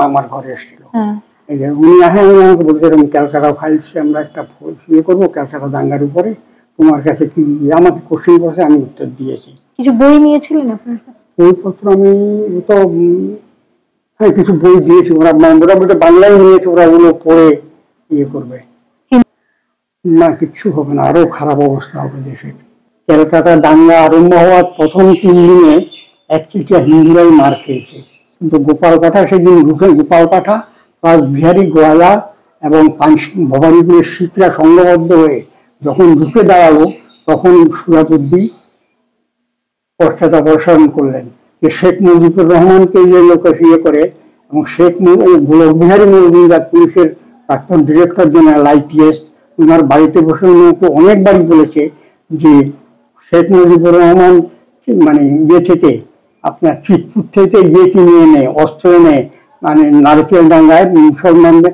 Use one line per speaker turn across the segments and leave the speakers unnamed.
আমার ঘরে এসেছিল। উনি আমাকে বলছিলেন ক্যালকাটা ফাইলস আমরা একটা ইয়ে করবো ক্যালকাটা দাঙ্গার উপরে, তোমার কাছে কি, আমাকে কোশ্চেন করছে, আমি উত্তর দিয়েছি।
কিছু বই নিয়েছিলেন আপনার কাছে?
বইপত্র আমি তো হ্যাঁ কিছু বই দিয়েছি, ওরা মোটামুটি বাংলায় নিয়েছে, ওরা ওগুলো পড়ে ইয়ে করবে। না কিচ্ছু হবে না, আরো খারাপ অবস্থা হবে দেশের। ক্যালকাটা দাঙ্গা আরম্ভ হওয়ার প্রথম 3 দিনে 1 হিন্দুরাই মার খেয়েছে, কিন্তু গোপাল পাঠা সেদিন ঢুকে, গোপাল পাঠা প্লাস বিহারী গোয়ালা এবং ভবানীপুরের শিখরা সংঘবদ্ধ হয়ে যখন ঢুকে দাঁড়ালো, তখন সুরাবুদ্দি পশ্চাদাপসারণ করলেন যে শেখ মুজিবুর রহমানকে যে লোক ইয়ে করে, এবং বিহারী মজুমদার পুলিশের প্রাক্তন ডিরেক্টর জেনারেল IPS, ওনার বাড়িতে বসে অনেকবারই বলেছে যে শেখ মুজিবুর রহমান মানে ইয়ে থেকে আপনার চিতপুর থেকে ইয়ে কিনে এনে অস্ত্র এনে মানে নারকেল ডাঙ্গায় মুসলমানদের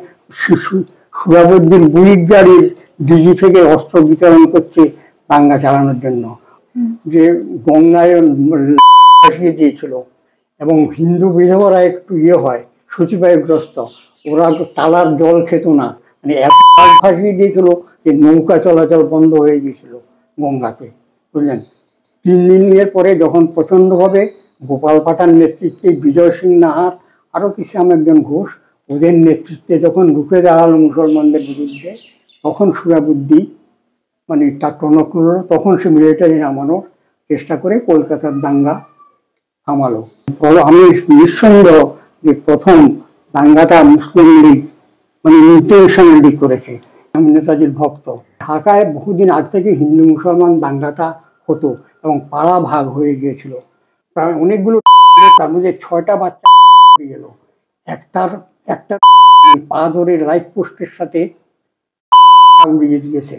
সুরাবুদ্দিন বুড়ির গাড়ির দিঘি থেকে অস্ত্র বিতরণ করছে দাঙ্গা চালানোর জন্য, যে গঙ্গায় ভাসিয়ে দিয়েছিল। এবং হিন্দু বিধবারা একটু ইয়ে হয় সচিবায়গ্রস্ত, ওরা তালার জল খেত না, মানে এত ভাসিয়ে দিয়েছিল যে নৌকা চলাচল বন্ধ হয়ে গিয়েছিল গঙ্গাতে, বুঝলেন। 3 দিনের পরে যখন প্রচন্ডভাবে গোপাল পাঠার নেতৃত্বে বিজয় সিং নাহার আরো কিছু একজন ঘোষ ওদের নেতৃত্বে যখন রুখে দাঁড়ালো মুসলমানদের বিরুদ্ধে, তখন সুরাবুদ্দি মানে তার টনক করলো, তখন সে মিলিটারি নামানোর চেষ্টা করে কলকাতার দাঙ্গা থামালো। আমি নিঃসন্দেহ যে প্রথম দাঙ্গাটা মুসলিম লীগ মানে ইন্টেনশনালি করেছে। আমি নেতাজির ভক্ত। ঢাকায় বহুদিন আগ থেকে হিন্দু মুসলমান দাঙ্গাটা হতো এবং পাড়া ভাগ হয়ে গিয়েছিল, প্রায় অনেকগুলো, তার মধ্যে 6টা বাচ্চা গেল, একটা পা ধরে লাইট পোস্টের সাথে উড়িয়ে দিয়েছে।